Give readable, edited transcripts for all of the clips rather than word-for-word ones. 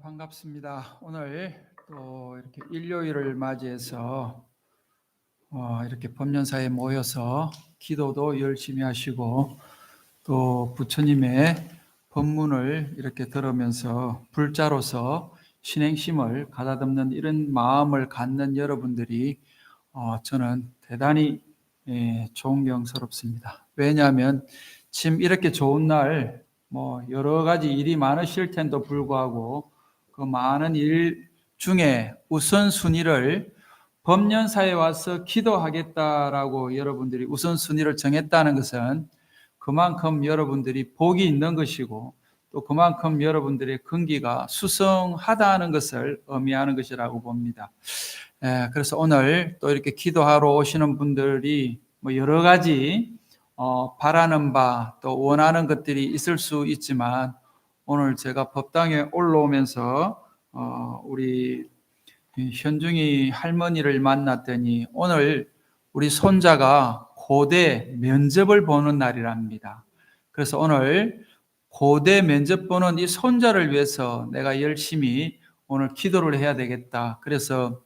반갑습니다. 오늘 또 이렇게 일요일을 맞이해서 이렇게 법년사에 모여서 기도도 열심히 하시고 또 부처님의 법문을 이렇게 들으면서 불자로서 신행심을 가다듬는 이런 마음을 갖는 여러분들이 저는 대단히 존경스럽습니다. 왜냐하면 지금 이렇게 좋은 날 여러 가지 일이 많으실 텐도 불구하고 그 많은 일 중에 우선순위를 법년사에 와서 기도하겠다라고 여러분들이 우선순위를 정했다는 것은 그만큼 여러분들이 복이 있는 것이고 또 그만큼 여러분들의 근기가 수성하다는 것을 의미하는 것이라고 봅니다. 그래서 오늘 또 이렇게 기도하러 오시는 분들이 여러 가지 바라는 바 또 원하는 것들이 있을 수 있지만 오늘 제가 법당에 올라오면서 우리 현중이 할머니를 만났더니 오늘 우리 손자가 고대 면접을 보는 날이랍니다. 그래서 오늘 고대 면접 보는 이 손자를 위해서 내가 열심히 오늘 기도를 해야 되겠다. 그래서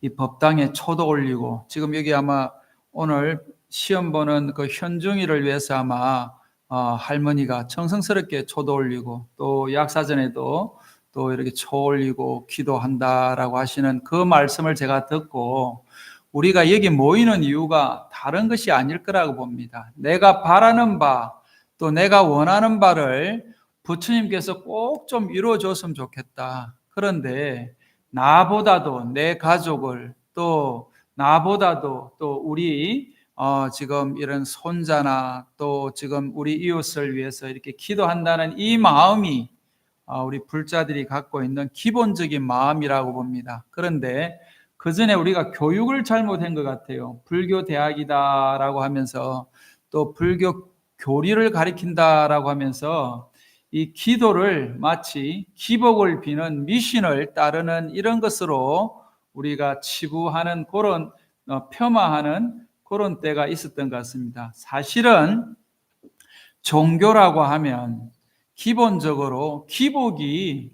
이 법당에 초도 올리고 지금 여기 아마 오늘 시험 보는 그 현중이를 위해서 아마 할머니가 정성스럽게 초도 올리고 또 약사전에도 또 이렇게 초 올리고 기도한다라고 하시는 그 말씀을 제가 듣고 우리가 여기 모이는 이유가 다른 것이 아닐 거라고 봅니다. 내가 바라는 바 또 내가 원하는 바를 부처님께서 꼭 좀 이루어 줬으면 좋겠다. 그런데 나보다도 내 가족을 또 나보다도 또 우리 지금 이런 손자나 또 지금 우리 이웃을 위해서 이렇게 기도한다는 이 마음이 우리 불자들이 갖고 있는 기본적인 마음이라고 봅니다. 그런데 그 전에 우리가 교육을 잘못한 것 같아요. 불교 대학이다라고 하면서 또 불교 교리를 가리킨다라고 하면서 이 기도를 마치 기복을 비는 미신을 따르는 이런 것으로 우리가 치부하는 그런 폄하하는 그런 때가 있었던 것 같습니다. 사실은 종교라고 하면 기본적으로 기복이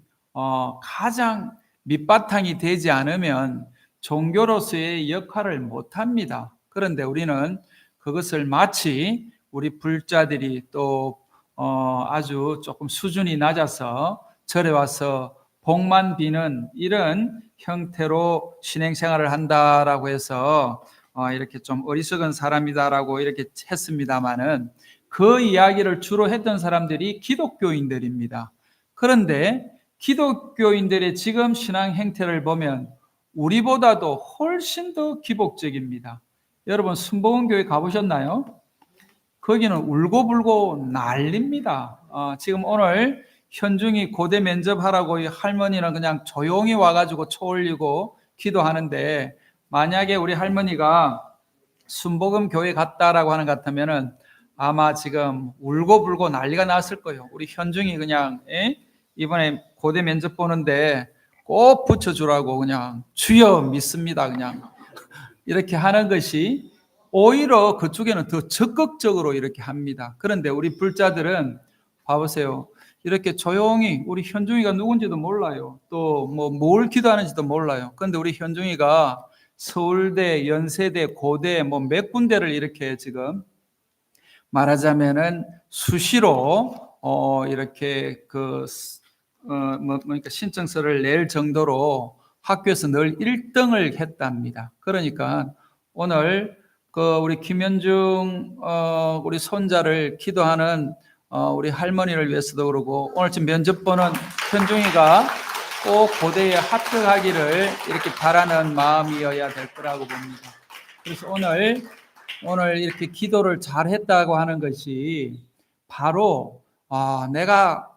가장 밑바탕이 되지 않으면 종교로서의 역할을 못합니다. 그런데 우리는 그것을 마치 우리 불자들이 또 아주 조금 수준이 낮아서 절에 와서 복만 비는 이런 형태로 신행생활을 한다라고 해서 이렇게 좀 어리석은 사람이다라고 이렇게 했습니다마는 그 이야기를 주로 했던 사람들이 기독교인들입니다. 그런데 기독교인들의 지금 신앙 행태를 보면 우리보다도 훨씬 더 기복적입니다. 여러분 순복음교회 가보셨나요? 거기는 울고불고 난립니다. 지금 오늘 현중이 고대 면접하라고 할머니는 그냥 조용히 와가지고 초 올리고 기도하는데 만약에 우리 할머니가 순복음교회 갔다라고 하는 것 같으면은 아마 지금 울고불고 난리가 났을 거예요. 우리 현중이 그냥 이번에 고대 면접 보는데 꼭 붙여주라고 그냥 주여 믿습니다. 그냥 이렇게 하는 것이 오히려 그쪽에는 더 적극적으로 이렇게 합니다. 그런데 우리 불자들은 봐보세요. 이렇게 조용히 우리 현중이가 누군지도 몰라요. 또 뭘 기도하는지도 몰라요. 그런데 우리 현중이가 서울대, 연세대, 고대 몇 군데를 이렇게 지금 말하자면은 수시로 이렇게 그러니까 신청서를 낼 정도로 학교에서 늘 1등을 했답니다. 그러니까 오늘 그 우리 김현중 우리 손자를 기도하는 우리 할머니를 위해서도 그러고 오늘 지금 면접 보는 현중이가 꼭 고대에 합격하기를 이렇게 바라는 마음이어야 될 거라고 봅니다. 그래서 오늘 이렇게 기도를 잘 했다고 하는 것이 바로 내가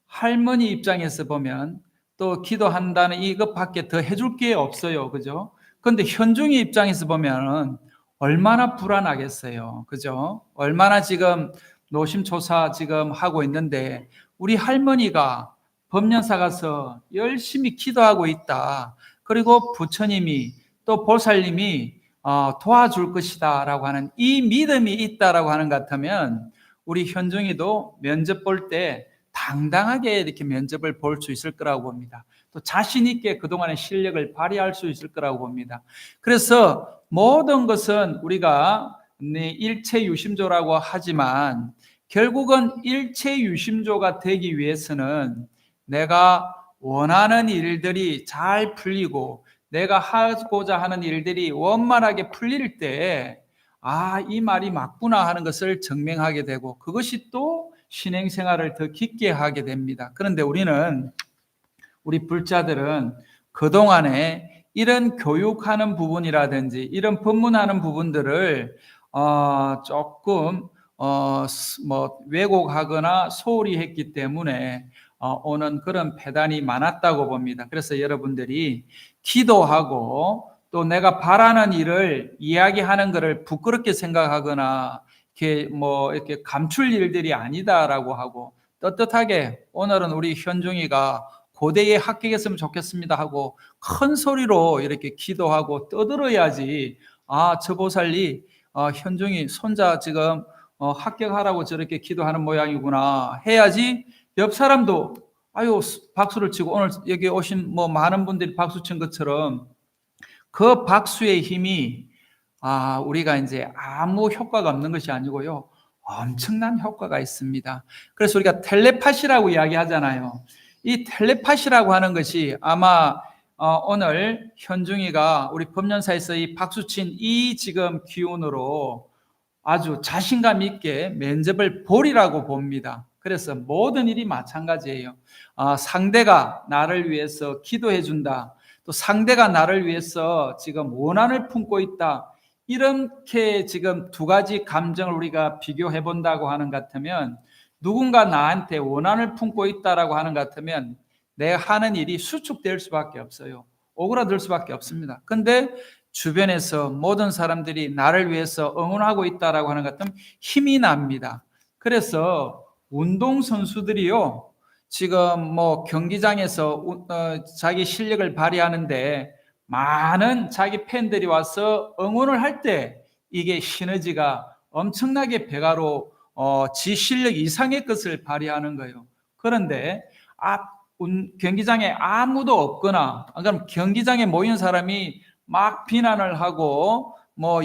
할머니 입장에서 보면 또 기도한다는 이것밖에 더 해줄 게 없어요. 그죠? 그런데 현중이 입장에서 보면 얼마나 불안하겠어요. 그죠? 얼마나 지금 노심초사 지금 하고 있는데 우리 할머니가 법년사 가서 열심히 기도하고 있다. 그리고 부처님이 또 보살님이 도와줄 것이다 라고 하는 이 믿음이 있다라고 하는 것 같으면 우리 현중이도 면접 볼 때 당당하게 이렇게 면접을 볼 수 있을 거라고 봅니다. 또 자신 있게 그동안의 실력을 발휘할 수 있을 거라고 봅니다. 그래서 모든 것은 우리가 일체유심조라고 하지만 결국은 일체유심조가 되기 위해서는 내가 원하는 일들이 잘 풀리고 내가 하고자 하는 일들이 원만하게 풀릴 때 이 말이 맞구나 하는 것을 증명하게 되고 그것이 또 신행생활을 더 깊게 하게 됩니다. 그런데 우리 불자들은 그동안에 이런 교육하는 부분이라든지 이런 법문하는 부분들을 조금 왜곡하거나 소홀히 했기 때문에 오는 그런 폐단이 많았다고 봅니다. 그래서 여러분들이 기도하고 또 내가 바라는 일을 이야기하는 것을 부끄럽게 생각하거나 이렇게 감출 일들이 아니다라고 하고 떳떳하게 오늘은 우리 현중이가 고대에 합격했으면 좋겠습니다 하고 큰 소리로 이렇게 기도하고 떠들어야지 저 보살이 현중이 손자 지금 합격하라고 저렇게 기도하는 모양이구나 해야지 옆 사람도 아유 박수를 치고 오늘 여기 오신 많은 분들이 박수 친 것처럼 그 박수의 힘이 우리가 이제 아무 효과가 없는 것이 아니고요. 엄청난 효과가 있습니다. 그래서 우리가 텔레파시라고 이야기하잖아요. 이 텔레파시라고 하는 것이 아마 오늘 현중이가 우리 법륜사에서 이 박수친 이 지금 기운으로 아주 자신감 있게 면접을 보리라고 봅니다. 그래서 모든 일이 마찬가지예요. 상대가 나를 위해서 기도해 준다. 또 상대가 나를 위해서 지금 원한을 품고 있다. 이렇게 지금 두 가지 감정을 우리가 비교해 본다고 하는 것 같으면 누군가 나한테 원한을 품고 있다라고 하는 것 같으면 내가 하는 일이 수축될 수밖에 없어요. 오그라들 수밖에 없습니다. 근데 주변에서 모든 사람들이 나를 위해서 응원하고 있다라고 하는 것 같으면 힘이 납니다. 그래서 운동선수들이요, 지금 경기장에서 자기 실력을 발휘하는데 많은 자기 팬들이 와서 응원을 할 때 이게 시너지가 엄청나게 배가로 지 실력 이상의 것을 발휘하는 거예요. 그런데 경기장에 아무도 없거나 그럼 경기장에 모인 사람이 막 비난을 하고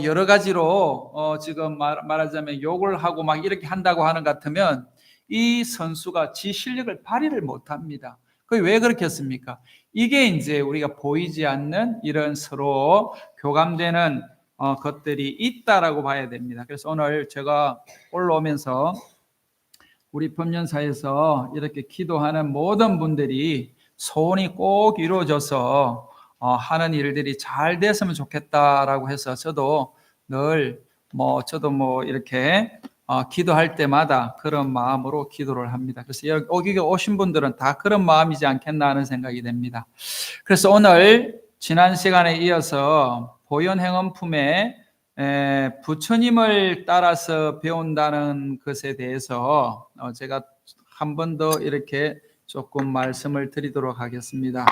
여러 가지로 지금 말하자면 욕을 하고 막 이렇게 한다고 하는 것 같으면 이 선수가 지 실력을 발휘를 못합니다. 그게 왜 그렇겠습니까? 이게 이제 우리가 보이지 않는 이런 서로 교감되는 것들이 있다라고 봐야 됩니다. 그래서 오늘 제가 올라오면서 우리 법륜사에서 이렇게 기도하는 모든 분들이 소원이 꼭 이루어져서 하는 일들이 잘 됐으면 좋겠다라고 해서 저도 늘 이렇게 기도할 때마다 그런 마음으로 기도를 합니다. 그래서 여기 오신 분들은 다 그런 마음이지 않겠나 하는 생각이 됩니다. 그래서 오늘 지난 시간에 이어서 보현행원품에 부처님을 따라서 배운다는 것에 대해서 제가 한 번 더 이렇게 조금 말씀을 드리도록 하겠습니다.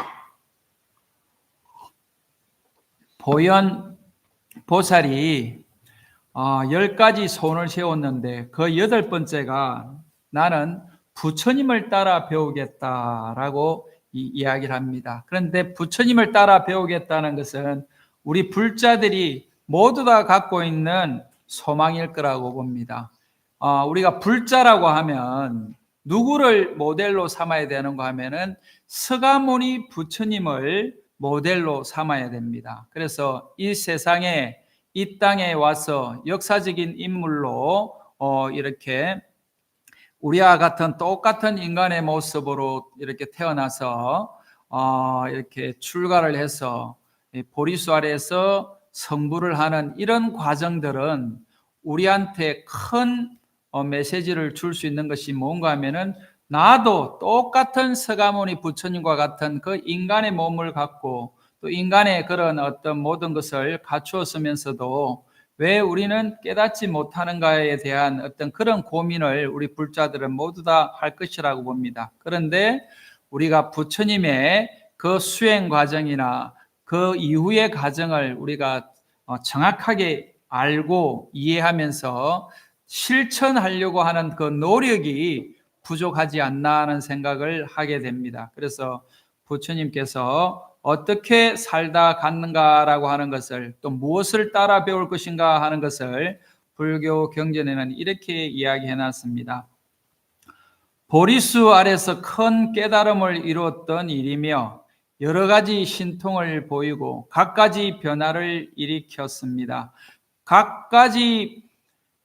보현 보살이 10가지 소원을 세웠는데 그 8번째가 나는 부처님을 따라 배우겠다라고 이야기를 합니다. 그런데 부처님을 따라 배우겠다는 것은 우리 불자들이 모두 다 갖고 있는 소망일 거라고 봅니다. 우리가 불자라고 하면 누구를 모델로 삼아야 되는가 하면은 서가모니 부처님을 모델로 삼아야 됩니다. 그래서 이 세상에 이 땅에 와서 역사적인 인물로 이렇게 우리와 같은 똑같은 인간의 모습으로 이렇게 태어나서 이렇게 출가를 해서 보리수 아래에서 성불을 하는 이런 과정들은 우리한테 큰 메시지를 줄 수 있는 것이 뭔가 하면은 나도 똑같은 서가모니 부처님과 같은 그 인간의 몸을 갖고 또 인간의 그런 어떤 모든 것을 갖추었으면서도 왜 우리는 깨닫지 못하는가에 대한 어떤 그런 고민을 우리 불자들은 모두 다 할 것이라고 봅니다. 그런데 우리가 부처님의 그 수행 과정이나 그 이후의 과정을 우리가 정확하게 알고 이해하면서 실천하려고 하는 그 노력이 부족하지 않나 하는 생각을 하게 됩니다. 그래서 부처님께서 어떻게 살다 갔는가라고 하는 것을, 또 무엇을 따라 배울 것인가 하는 것을 불교 경전에는 이렇게 이야기해 놨습니다. 보리수 아래서 큰 깨달음을 이루었던 일이며 여러 가지 신통을 보이고 갖가지 변화를 일으켰습니다. 갖가지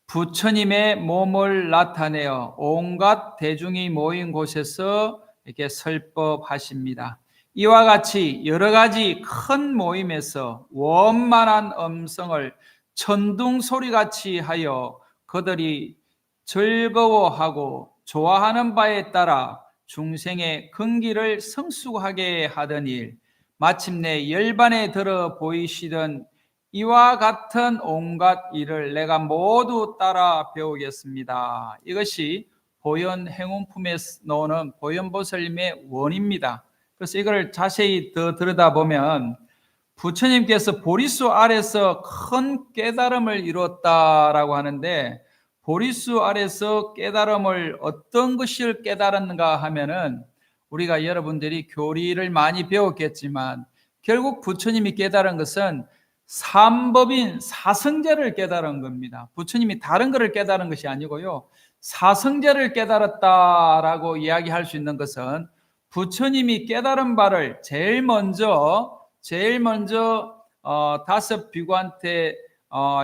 부처님의 몸을 나타내어 온갖 대중이 모인 곳에서 이렇게 설법하십니다. 이와 같이 여러 가지 큰 모임에서 원만한 음성을 천둥 소리같이 하여 그들이 즐거워하고 좋아하는 바에 따라 중생의 근기를 성숙하게 하던 일, 마침내 열반에 들어 보이시던 이와 같은 온갖 일을 내가 모두 따라 배우겠습니다. 이것이 보현 행운품에 나오는 보현보살님의 원입니다. 그래서 이걸 자세히 더 들여다보면 부처님께서 보리수 아래서 큰 깨달음을 이루었다라고 하는데, 보리수 아래서 깨달음을 어떤 것을 깨달았는가 하면은, 우리가 여러분들이 교리를 많이 배웠겠지만 결국 부처님이 깨달은 것은 삼법인 사성제를 깨달은 겁니다. 부처님이 다른 것을 깨달은 것이 아니고요, 사성제를 깨달았다라고 이야기할 수 있는 것은 부처님이 깨달은 바를 제일 먼저 다섯 비구한테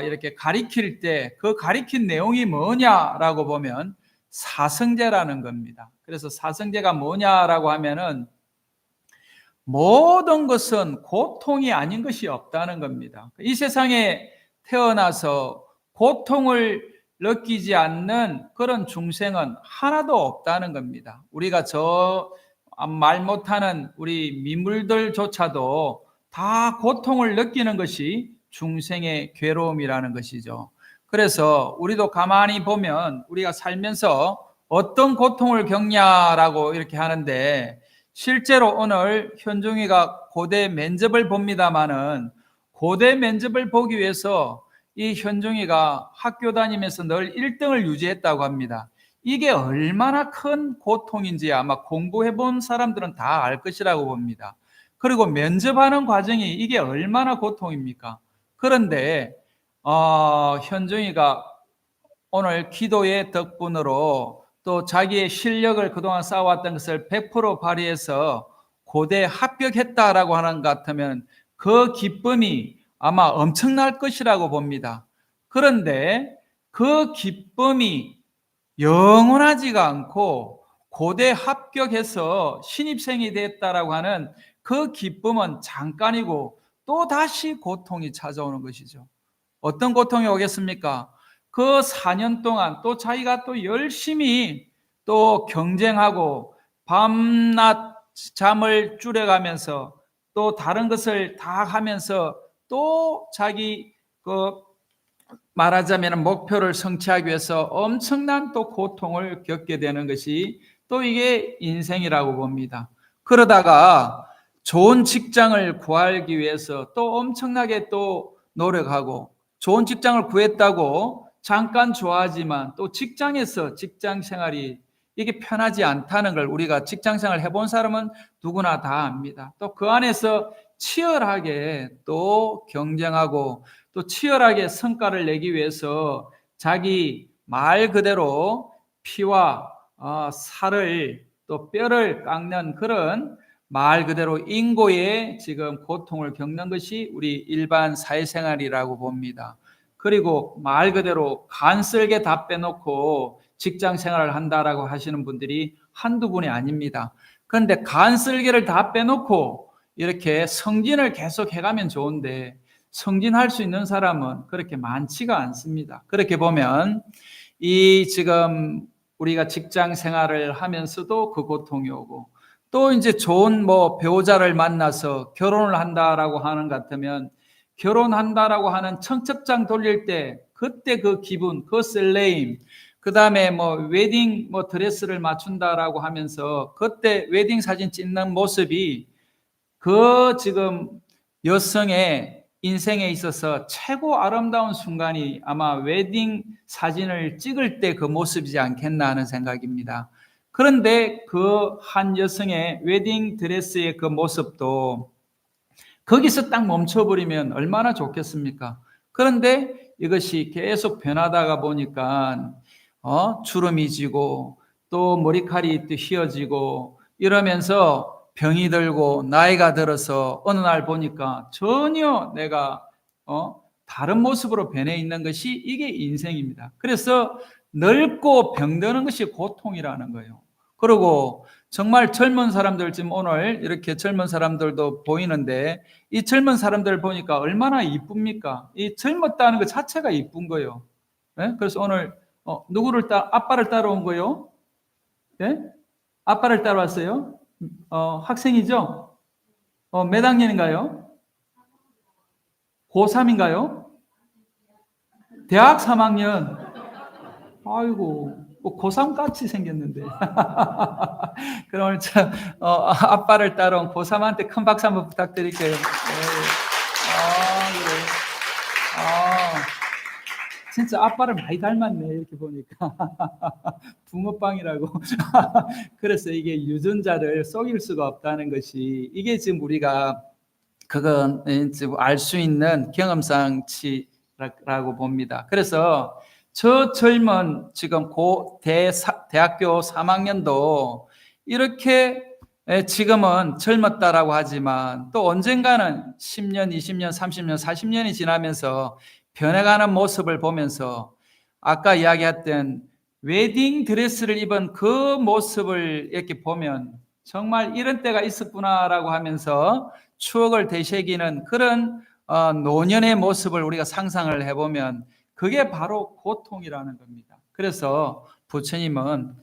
이렇게 가리킬 때 그 가리킨 내용이 뭐냐라고 보면 사성제라는 겁니다. 그래서 사성제가 뭐냐라고 하면은 모든 것은 고통이 아닌 것이 없다는 겁니다. 이 세상에 태어나서 고통을 느끼지 않는 그런 중생은 하나도 없다는 겁니다. 우리가 저 말 못하는 우리 미물들조차도 다 고통을 느끼는 것이 중생의 괴로움이라는 것이죠. 그래서 우리도 가만히 보면 우리가 살면서 어떤 고통을 겪냐라고 이렇게 하는데, 실제로 오늘 현중이가 고대 면접을 봅니다마는 고대 면접을 보기 위해서 이 현중이가 학교 다니면서 늘 1등을 유지했다고 합니다. 이게 얼마나 큰 고통인지 아마 공부해 본 사람들은 다 알 것이라고 봅니다. 그리고 면접하는 과정이 이게 얼마나 고통입니까? 그런데 현중이가 오늘 기도의 덕분으로 또 자기의 실력을 그동안 쌓아왔던 것을 100% 발휘해서 고대 합격했다라고 하는 것 같으면 그 기쁨이 아마 엄청날 것이라고 봅니다. 그런데 그 기쁨이 영원하지가 않고 고대 합격해서 신입생이 됐다라고 하는 그 기쁨은 잠깐이고 또 다시 고통이 찾아오는 것이죠. 어떤 고통이 오겠습니까? 그 4년 동안 또 자기가 또 열심히 또 경쟁하고 밤낮 잠을 줄여가면서 또 다른 것을 다 하면서 또 자기 말하자면 목표를 성취하기 위해서 엄청난 또 고통을 겪게 되는 것이 또 이게 인생이라고 봅니다. 그러다가 좋은 직장을 구하기 위해서 또 엄청나게 또 노력하고, 좋은 직장을 구했다고 잠깐 좋아하지만 또 직장에서 직장 생활이 이게 편하지 않다는 걸 우리가 직장 생활 해본 사람은 누구나 다 압니다. 또 그 안에서 치열하게 또 경쟁하고 또 치열하게 성과를 내기 위해서 자기 말 그대로 피와 살을 또 뼈를 깎는 그런 말 그대로 인고의 지금 고통을 겪는 것이 우리 일반 사회생활이라고 봅니다. 그리고 말 그대로 간쓸게 다 빼놓고 직장 생활을 한다라고 하시는 분들이 한두 분이 아닙니다. 그런데 간쓸게를 다 빼놓고 이렇게 성진을 계속 해가면 좋은데 성진할 수 있는 사람은 그렇게 많지가 않습니다. 그렇게 보면 이 지금 우리가 직장 생활을 하면서도 그 고통이 오고, 또 이제 좋은 배우자를 만나서 결혼을 한다라고 하는 것 같으면 결혼한다라고 하는 청첩장 돌릴 때 그때 그 기분, 그 설레임, 그 다음에 웨딩 드레스를 맞춘다라고 하면서 그때 웨딩 사진 찍는 모습이 그 지금 여성의 인생에 있어서 최고 아름다운 순간이 아마 웨딩 사진을 찍을 때 그 모습이지 않겠나 하는 생각입니다. 그런데 그 한 여성의 웨딩 드레스의 그 모습도 거기서 딱 멈춰버리면 얼마나 좋겠습니까? 그런데 이것이 계속 변하다가 보니까 주름이 지고 또 머리칼이 또 휘어지고 이러면서 병이 들고 나이가 들어서 어느 날 보니까 전혀 내가 다른 모습으로 변해 있는 것이 이게 인생입니다. 그래서 늙고 병드는 것이 고통이라는 거예요. 그리고 정말 젊은 사람들, 지금 오늘 이렇게 젊은 사람들도 보이는데 이 젊은 사람들 보니까 얼마나 이쁩니까? 이 젊었다는 것 자체가 이쁜 거예요. 네? 그래서 오늘 아빠를 따라온 거요? 네? 아빠를 따라왔어요? 학생이죠? 몇 학년인가요? 고3인가요? 대학 3학년. 아이고, 고3 같이 생겼는데. 그럼 오늘 아빠를 따라온 고3한테 큰 박수 한번 부탁드릴게요. 네. 그래. 진짜 아빠를 많이 닮았네, 이렇게 보니까. 붕어빵이라고. 그래서 이게 유전자를 속일 수가 없다는 것이, 이게 지금 우리가 그건 알 수 있는 경험상치라고 봅니다. 그래서 저 젊은 지금 대학교 3학년도 이렇게 지금은 젊었다라고 하지만 또 언젠가는 10년, 20년, 30년, 40년이 지나면서 변해가는 모습을 보면서 아까 이야기했던 웨딩 드레스를 입은 그 모습을 이렇게 보면 정말 이런 때가 있었구나라고 하면서 추억을 되새기는 그런 노년의 모습을 우리가 상상을 해보면 그게 바로 고통이라는 겁니다. 그래서 부처님은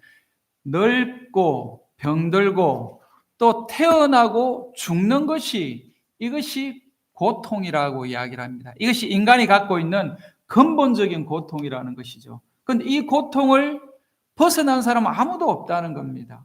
늙고 병들고 또 태어나고 죽는 것이 이것이 고통이라고 이야기를 합니다. 이것이 인간이 갖고 있는 근본적인 고통이라는 것이죠. 그런데 이 고통을 벗어난 사람은 아무도 없다는 겁니다.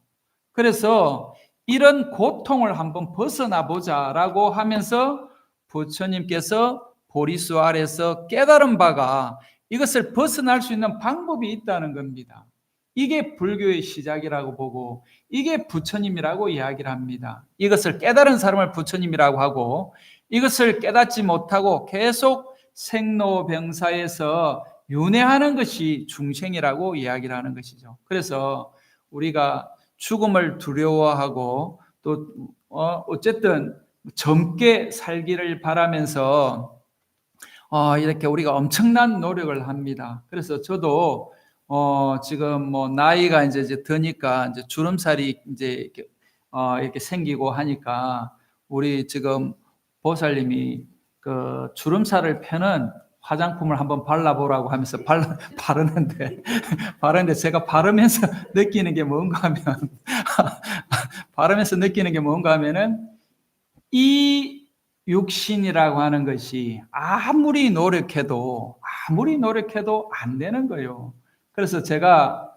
그래서 이런 고통을 한번 벗어나 보자라고 하면서 부처님께서 보리수 아래서 깨달은 바가 이것을 벗어날 수 있는 방법이 있다는 겁니다. 이게 불교의 시작이라고 보고 이게 부처님이라고 이야기를 합니다. 이것을 깨달은 사람을 부처님이라고 하고 이것을 깨닫지 못하고 계속 생로병사에서 윤회하는 것이 중생이라고 이야기를 하는 것이죠. 그래서 우리가 죽음을 두려워하고 또 어쨌든 젊게 살기를 바라면서 이렇게 우리가 엄청난 노력을 합니다. 그래서 저도 지금 뭐 나이가 이제 드니까 이제 주름살이 이제 이렇게 생기고 하니까 우리 지금 보살님이 그 주름살을 펴는 화장품을 한번 발라보라고 하면서 바르는데 제가 바르면서 느끼는 게 뭔가 하면 바르면서 느끼는 게 뭔가 하면은 이 육신이라고 하는 것이 아무리 노력해도 안 되는 거예요. 그래서 제가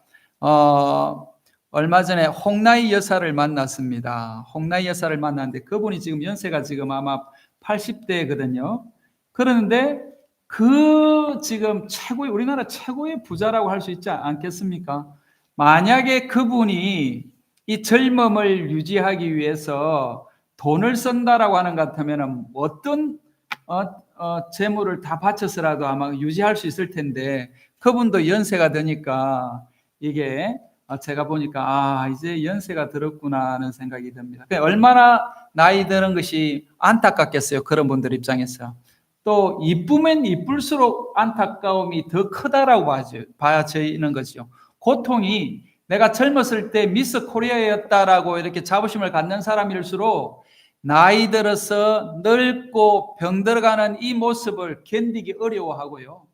얼마 전에 홍나이 여사를 만났습니다. 홍나이 여사를 만났는데 그분이 지금 연세가 지금 아마 80대거든요. 그런데 그 지금 우리나라 최고의 부자라고 할 수 있지 않겠습니까? 만약에 그분이 이 젊음을 유지하기 위해서 돈을 쓴다라고 하는 것 같으면 어떤 재물을 다 바쳐서라도 아마 유지할 수 있을 텐데 그분도 연세가 드니까 이게 제가 보니까 이제 연세가 들었구나 하는 생각이 듭니다. 얼마나 나이 드는 것이 안타깝겠어요. 그런 분들 입장에서. 또 이쁘면 이쁠수록 안타까움이 더 크다라고 봐지는 거죠. 고통이 내가 젊었을 때 미스 코리아였다라고 이렇게 자부심을 갖는 사람일수록 나이 들어서 늙고 병들어가는 이 모습을 견디기 어려워하고요.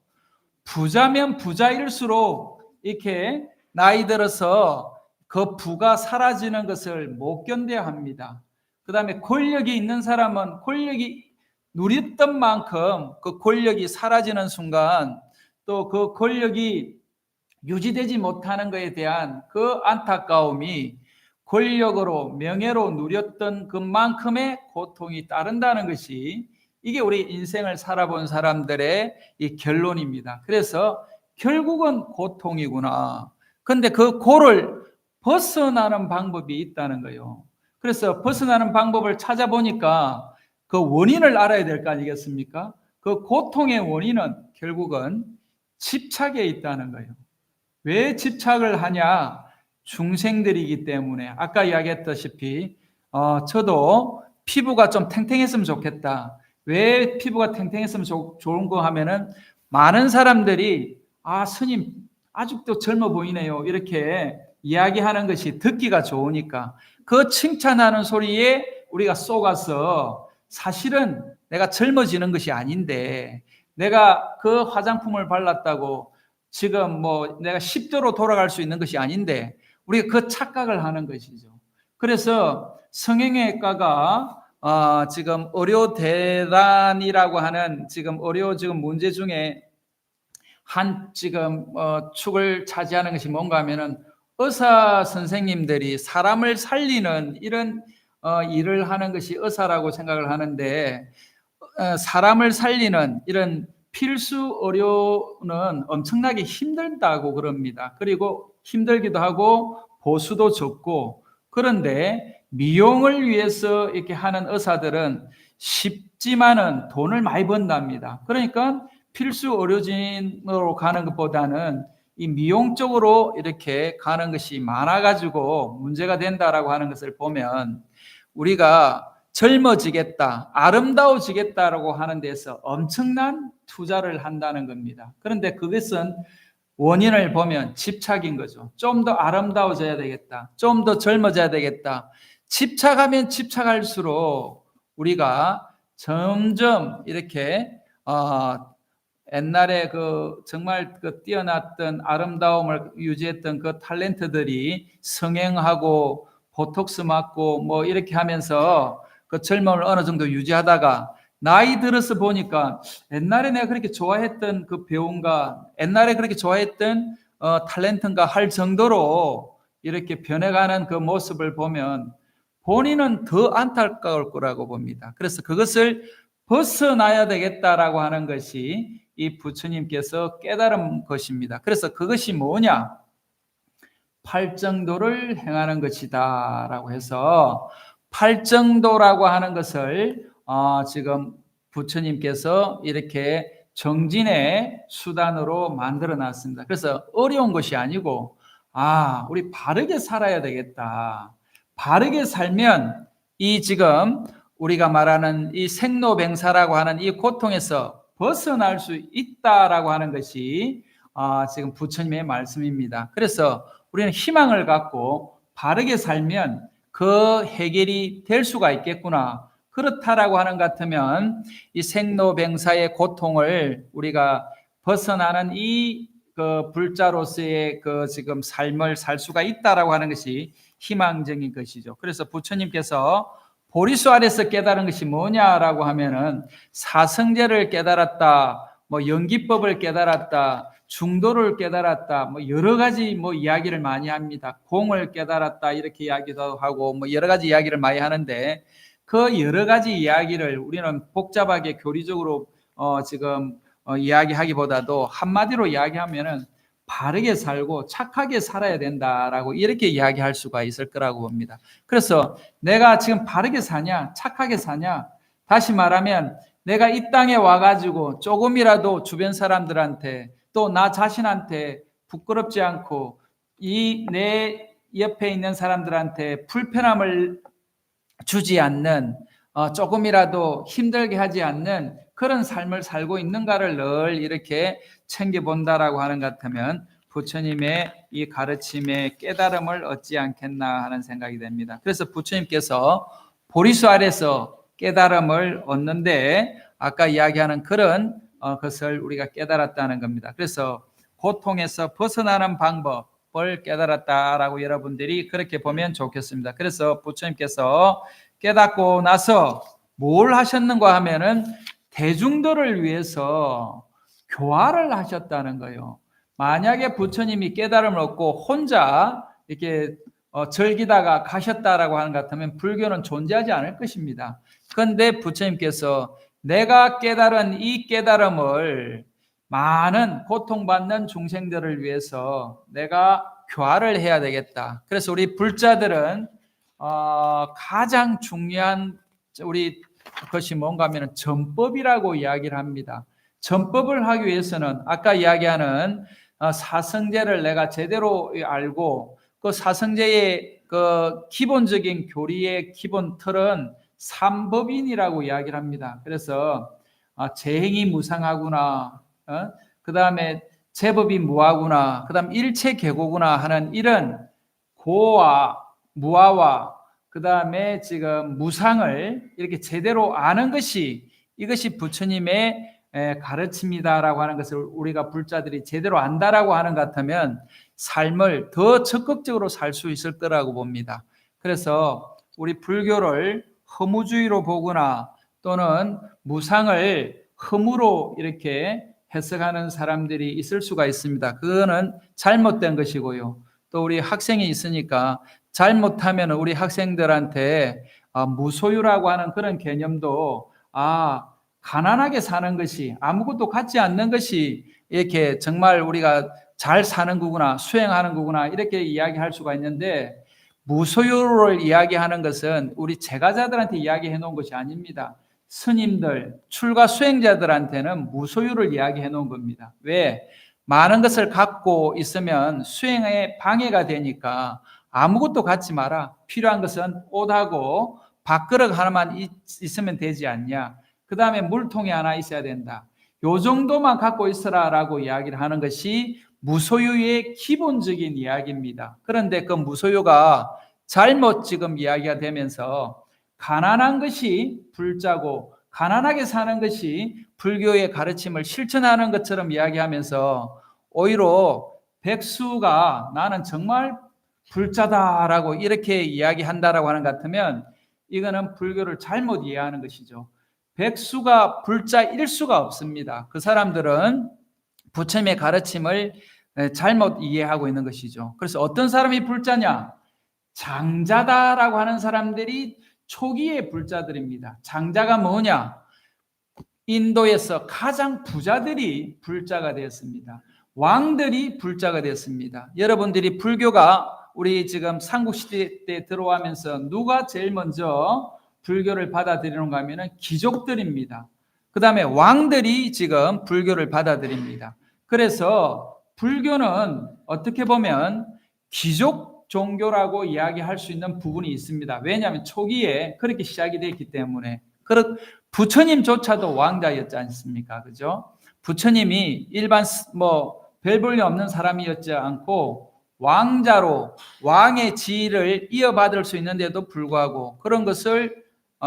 부자면 부자일수록 이렇게 나이 들어서 그 부가 사라지는 것을 못 견뎌야 합니다. 그 다음에 권력이 있는 사람은 권력이 누렸던 만큼 그 권력이 사라지는 순간 또 그 권력이 유지되지 못하는 것에 대한 그 안타까움이 권력으로 명예로 누렸던 그만큼의 고통이 따른다는 것이 이게 우리 인생을 살아본 사람들의 이 결론입니다. 그래서 결국은 고통이구나. 그런데 그 고를 벗어나는 방법이 있다는 거예요. 그래서 벗어나는 방법을 찾아보니까 그 원인을 알아야 될 거 아니겠습니까? 그 고통의 원인은 결국은 집착에 있다는 거예요. 왜 집착을 하냐? 중생들이기 때문에. 아까 이야기했다시피 저도 피부가 좀 탱탱했으면 좋겠다. 왜 피부가 탱탱했으면 좋은 거 하면은 많은 사람들이 스님 아직도 젊어 보이네요. 이렇게 이야기하는 것이 듣기가 좋으니까 그 칭찬하는 소리에 우리가 속아서 사실은 내가 젊어지는 것이 아닌데 내가 그 화장품을 발랐다고 지금 내가 10도로 돌아갈 수 있는 것이 아닌데 우리가 그 착각을 하는 것이죠. 그래서 성형외과가 지금 의료 대란이라고 하는 지금 의료 문제 중에 한 지금 축을 차지하는 것이 뭔가 하면은 의사 선생님들이 사람을 살리는 이런 일을 하는 것이 의사라고 생각을 하는데 사람을 살리는 이런 필수 의료는 엄청나게 힘들다고 그럽니다. 그리고 힘들기도 하고 보수도 적고 그런데 미용을 위해서 이렇게 하는 의사들은 쉽지만은 돈을 많이 번답니다. 그러니까 필수 의료진으로 가는 것보다는 이 미용 쪽으로 이렇게 가는 것이 많아가지고 문제가 된다라고 하는 것을 보면 우리가 젊어지겠다, 아름다워지겠다라고 하는 데서 엄청난 투자를 한다는 겁니다. 그런데 그것은 원인을 보면 집착인 거죠. 좀 더 아름다워져야 되겠다. 좀 더 젊어져야 되겠다. 집착하면 집착할수록 우리가 점점 이렇게 옛날에 정말 뛰어났던 아름다움을 유지했던 그 탤런트들이 성형하고 보톡스 맞고 이렇게 하면서 그 젊음을 어느 정도 유지하다가 나이 들어서 보니까 옛날에 내가 그렇게 좋아했던 그 배우인가 옛날에 그렇게 좋아했던 탤런트인가 할 정도로 이렇게 변해가는 그 모습을 보면 본인은 더 안타까울 거라고 봅니다. 그래서 그것을 벗어나야 되겠다라고 하는 것이 이 부처님께서 깨달은 것입니다. 그래서 그것이 뭐냐? 팔정도를 행하는 것이다 라고 해서 팔정도라고 하는 것을 지금 부처님께서 이렇게 정진의 수단으로 만들어 놨습니다. 그래서 어려운 것이 아니고 우리 바르게 살아야 되겠다. 바르게 살면 이 지금 우리가 말하는 이 생로병사라고 하는 이 고통에서 벗어날 수 있다라고 하는 것이 지금 부처님의 말씀입니다. 그래서 우리는 희망을 갖고 바르게 살면 그 해결이 될 수가 있겠구나. 그렇다라고 하는 것 같으면 이 생로병사의 고통을 우리가 벗어나는 이 불자로서의 지금 삶을 살 수가 있다라고 하는 것이 희망적인 것이죠. 그래서 부처님께서 보리수 아래서 깨달은 것이 뭐냐라고 하면은 사성제를 깨달았다, 연기법을 깨달았다, 중도를 깨달았다, 여러 가지 이야기를 많이 합니다. 공을 깨달았다 이렇게 이야기도 하고 여러 가지 이야기를 많이 하는데 그 여러 가지 이야기를 우리는 복잡하게 교리적으로 지금 이야기하기보다도 한마디로 이야기하면은 바르게 살고 착하게 살아야 된다라고 이렇게 이야기할 수가 있을 거라고 봅니다. 그래서 내가 지금 바르게 사냐, 착하게 사냐, 다시 말하면 내가 이 땅에 와가지고 조금이라도 주변 사람들한테 또 나 자신한테 부끄럽지 않고 이 내 옆에 있는 사람들한테 불편함을 주지 않는 조금이라도 힘들게 하지 않는 그런 삶을 살고 있는가를 늘 이렇게 챙겨본다라고 하는 것 같으면 부처님의 이 가르침에 깨달음을 얻지 않겠나 하는 생각이 됩니다. 그래서 부처님께서 보리수 아래서 깨달음을 얻는데 아까 이야기하는 그런 것을 우리가 깨달았다는 겁니다. 그래서 고통에서 벗어나는 방법을 깨달았다라고 여러분들이 그렇게 보면 좋겠습니다. 그래서 부처님께서 깨닫고 나서 뭘 하셨는가 하면은 대중들을 위해서 교화를 하셨다는 거예요. 만약에 부처님이 깨달음을 얻고 혼자 이렇게 즐기다가 가셨다라고 하는 것 같으면 불교는 존재하지 않을 것입니다. 그런데 부처님께서 내가 깨달은 이 깨달음을 많은 고통받는 중생들을 위해서 내가 교화를 해야 되겠다. 그래서 우리 불자들은 가장 중요한 우리 것이 뭔가 하면 전법이라고 이야기를 합니다. 전법을 하기 위해서는 아까 이야기하는 사성제를 내가 제대로 알고 그 사성제의 그 기본적인 교리의 기본 틀은 삼법인이라고 이야기를 합니다. 그래서 재행이 무상하구나, 그 다음에 제법이 무하구나, 그 다음 일체계고구나 하는 이런 고와 무아와 그 다음에 지금 무상을 이렇게 제대로 아는 것이 이것이 부처님의 가르침이다라고 하는 것을 우리가 불자들이 제대로 안다라고 하는 것 같으면 삶을 더 적극적으로 살 수 있을 거라고 봅니다. 그래서 우리 불교를 허무주의로 보거나 또는 무상을 허무로 이렇게 해석하는 사람들이 있을 수가 있습니다. 그거는 잘못된 것이고요. 또 우리 학생이 있으니까 잘못하면 우리 학생들한테 무소유라고 하는 그런 개념도 가난하게 사는 것이 아무것도 갖지 않는 것이 이렇게 정말 우리가 잘 사는 거구나, 수행하는 거구나 이렇게 이야기할 수가 있는데 무소유를 이야기하는 것은 우리 제가자들한테 이야기해 놓은 것이 아닙니다. 스님들, 출가 수행자들한테는 무소유를 이야기해 놓은 겁니다. 왜? 많은 것을 갖고 있으면 수행에 방해가 되니까 아무것도 갖지 마라. 필요한 것은 옷하고 밥그릇 하나만 있으면 되지 않냐. 그 다음에 물통이 하나 있어야 된다. 요 정도만 갖고 있으라라고 이야기를 하는 것이 무소유의 기본적인 이야기입니다. 그런데 그 무소유가 잘못 지금 이야기가 되면서 가난한 것이 불자고 가난하게 사는 것이 불교의 가르침을 실천하는 것처럼 이야기하면서 오히려 백수가 나는 정말 불자다라고 이렇게 이야기한다라고 하는 것 같으면 이거는 불교를 잘못 이해하는 것이죠. 백수가 불자일 수가 없습니다. 그 사람들은 부처님의 가르침을 잘못 이해하고 있는 것이죠. 그래서 어떤 사람이 불자냐? 장자다라고 하는 사람들이 초기의 불자들입니다. 장자가 뭐냐? 인도에서 가장 부자들이 불자가 되었습니다. 왕들이 불자가 되었습니다. 여러분들이 불교가 우리 지금 삼국시대 때 들어오면서 누가 제일 먼저 불교를 받아들이는가 하면 귀족들입니다. 그 다음에 왕들이 지금 불교를 받아들입니다. 그래서 불교는 어떻게 보면 귀족 종교라고 이야기할 수 있는 부분이 있습니다. 왜냐하면 초기에 그렇게 시작이 됐기 때문에. 부처님조차도 왕자였지 않습니까? 그죠? 부처님이 일반 별 볼일 없는 사람이었지 않고 왕자로 왕의 지위를 이어받을 수 있는데도 불구하고 그런 것을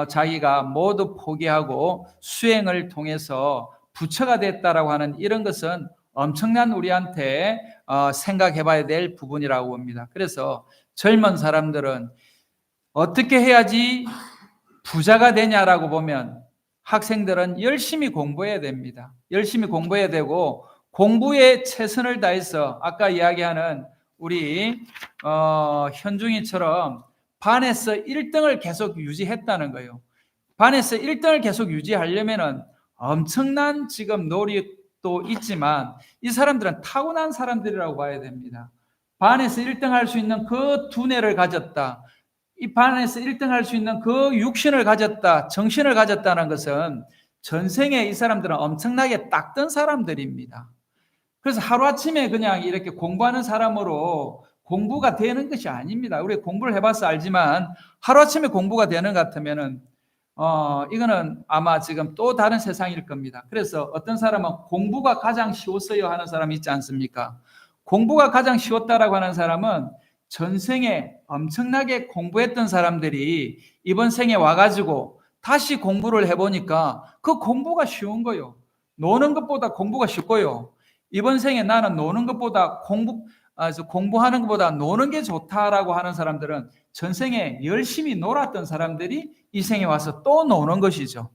자기가 모두 포기하고 수행을 통해서 부처가 됐다라고 하는 이런 것은 엄청난 우리한테 생각해 봐야 될 부분이라고 봅니다. 그래서 젊은 사람들은 어떻게 해야지 부자가 되냐라고 보면 학생들은 열심히 공부해야 됩니다. 열심히 공부해야 되고 공부에 최선을 다해서 아까 이야기하는 우리 현중이처럼 반에서 1등을 계속 유지했다는 거예요. 반에서 1등을 계속 유지하려면은 엄청난 지금 노력도 있지만 이 사람들은 타고난 사람들이라고 봐야 됩니다. 반에서 1등 할 수 있는 그 두뇌를 가졌다. 이 반에서 1등 할 수 있는 그 육신을 가졌다. 정신을 가졌다는 것은 전생에 이 사람들은 엄청나게 닦던 사람들입니다. 그래서 하루아침에 그냥 이렇게 공부하는 사람으로 공부가 되는 것이 아닙니다. 우리 공부를 해봐서 알지만 하루아침에 공부가 되는 것 같으면은 이거는 아마 지금 또 다른 세상일 겁니다. 그래서 어떤 사람은 공부가 가장 쉬웠어요 하는 사람이 있지 않습니까? 공부가 가장 쉬웠다라고 하는 사람은 전생에 엄청나게 공부했던 사람들이 이번 생에 와가지고 다시 공부를 해보니까 그 공부가 쉬운 거요. 노는 것보다 공부가 쉽고요. 이번 생에 나는 노는 것보다 공부하는 것보다 노는 게 좋다라고 하는 사람들은 전생에 열심히 놀았던 사람들이 이 생에 와서 또 노는 것이죠.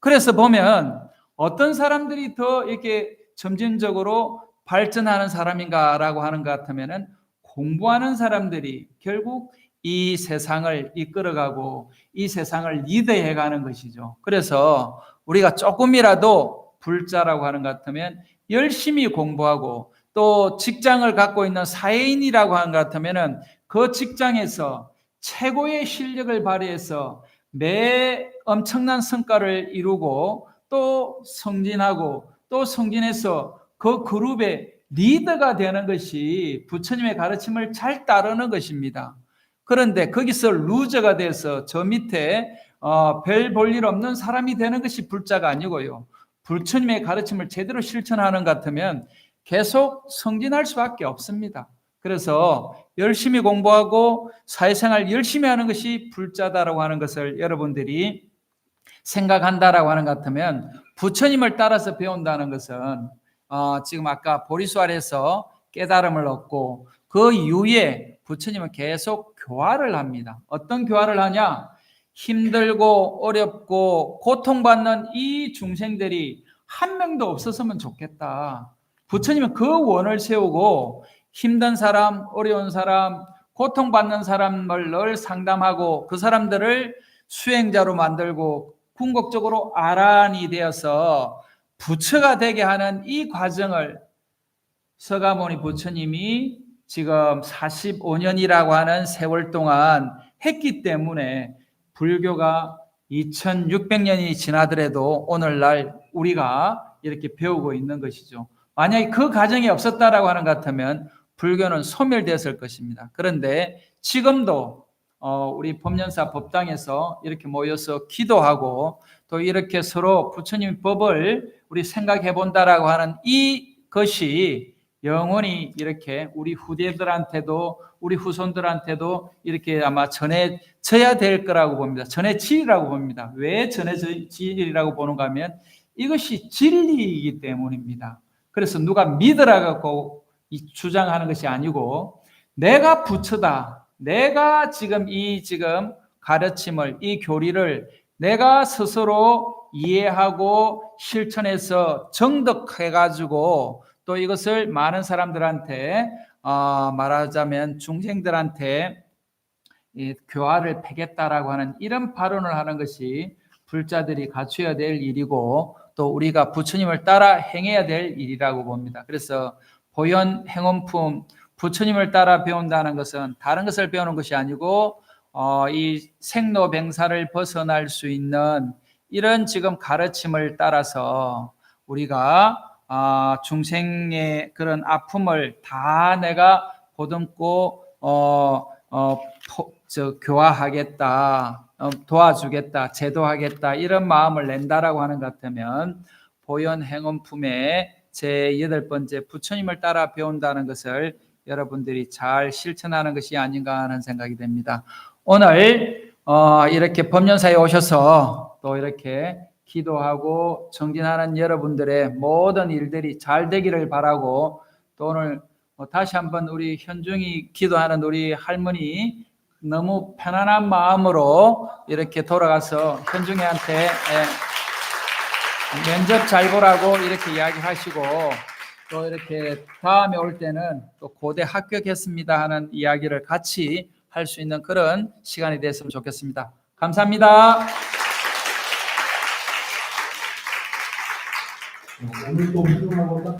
그래서 보면 어떤 사람들이 더 이렇게 점진적으로 발전하는 사람인가라고 하는 것 같으면은 공부하는 사람들이 결국 이 세상을 이끌어가고 이 세상을 리드해가는 것이죠. 그래서 우리가 조금이라도 불자라고 하는 것 같으면 열심히 공부하고 또 직장을 갖고 있는 사회인이라고 하는 것 같으면은 그 직장에서 최고의 실력을 발휘해서 매 엄청난 성과를 이루고 또 승진하고 또 승진해서 그 그룹의 리더가 되는 것이 부처님의 가르침을 잘 따르는 것입니다. 그런데 거기서 루저가 돼서 저 밑에 별 볼 일 없는 사람이 되는 것이 불자가 아니고요. 부처님의 가르침을 제대로 실천하는 것 같으면 계속 승진할 수밖에 없습니다. 그래서 열심히 공부하고 사회생활 열심히 하는 것이 불자다라고 하는 것을 여러분들이 생각한다라고 하는 것 같으면 부처님을 따라서 배운다는 것은 지금 아까 보리수 아래에서 깨달음을 얻고 그 이후에 부처님은 계속 교화를 합니다. 어떤 교화를 하냐? 힘들고 어렵고 고통받는 이 중생들이 한 명도 없었으면 좋겠다. 부처님은 그 원을 세우고 힘든 사람, 어려운 사람, 고통받는 사람을 늘 상담하고 그 사람들을 수행자로 만들고 궁극적으로 아란이 되어서 부처가 되게 하는 이 과정을 서가모니 부처님이 지금 45년이라고 하는 세월 동안 했기 때문에 불교가 2600년이 지나더라도 오늘날 우리가 이렇게 배우고 있는 것이죠. 만약에 그 과정이 없었다라고 하는 것 같으면 불교는 소멸되었을 것입니다. 그런데 지금도 우리 법연사 법당에서 이렇게 모여서 기도하고 또 이렇게 서로 부처님 법을 우리 생각해 본다라고 하는 이것이 영원히 이렇게 우리 후대들한테도 우리 후손들한테도 이렇게 아마 전해져야 될 거라고 봅니다. 전해지리라고 봅니다. 왜 전해지리라고 보는가 하면 이것이 진리이기 때문입니다. 그래서 누가 믿으라고 주장하는 것이 아니고 내가 부처다. 내가 지금 가르침을 이 교리를 내가 스스로 이해하고 실천해서 정덕해가지고 또 이것을 많은 사람들한테 말하자면 중생들한테 교화를 폐겠다라고 하는 이런 발언을 하는 것이 불자들이 갖춰야 될 일이고 또 우리가 부처님을 따라 행해야 될 일이라고 봅니다. 그래서 보현 행원품 부처님을 따라 배운다는 것은 다른 것을 배우는 것이 아니고 이 생로병사를 벗어날 수 있는 이런 지금 가르침을 따라서 우리가 중생의 그런 아픔을 다 내가 보듬고 교화하겠다, 도와주겠다, 제도하겠다 이런 마음을 낸다라고 하는 것 같으면 보현 행원품의 제8번째 부처님을 따라 배운다는 것을 여러분들이 잘 실천하는 것이 아닌가 하는 생각이 됩니다. 오늘 이렇게 법연사에 오셔서 또 이렇게 기도하고 정진하는 여러분들의 모든 일들이 잘 되기를 바라고 또 오늘 다시 한번 우리 현중이 기도하는 우리 할머니 너무 편안한 마음으로 이렇게 돌아가서 현중이한테 면접 잘 보라고 이렇게 이야기하시고 또 이렇게 다음에 올 때는 또 고대 합격했습니다 하는 이야기를 같이 할 수 있는 그런 시간이 됐으면 좋겠습니다. 감사합니다. 오늘 또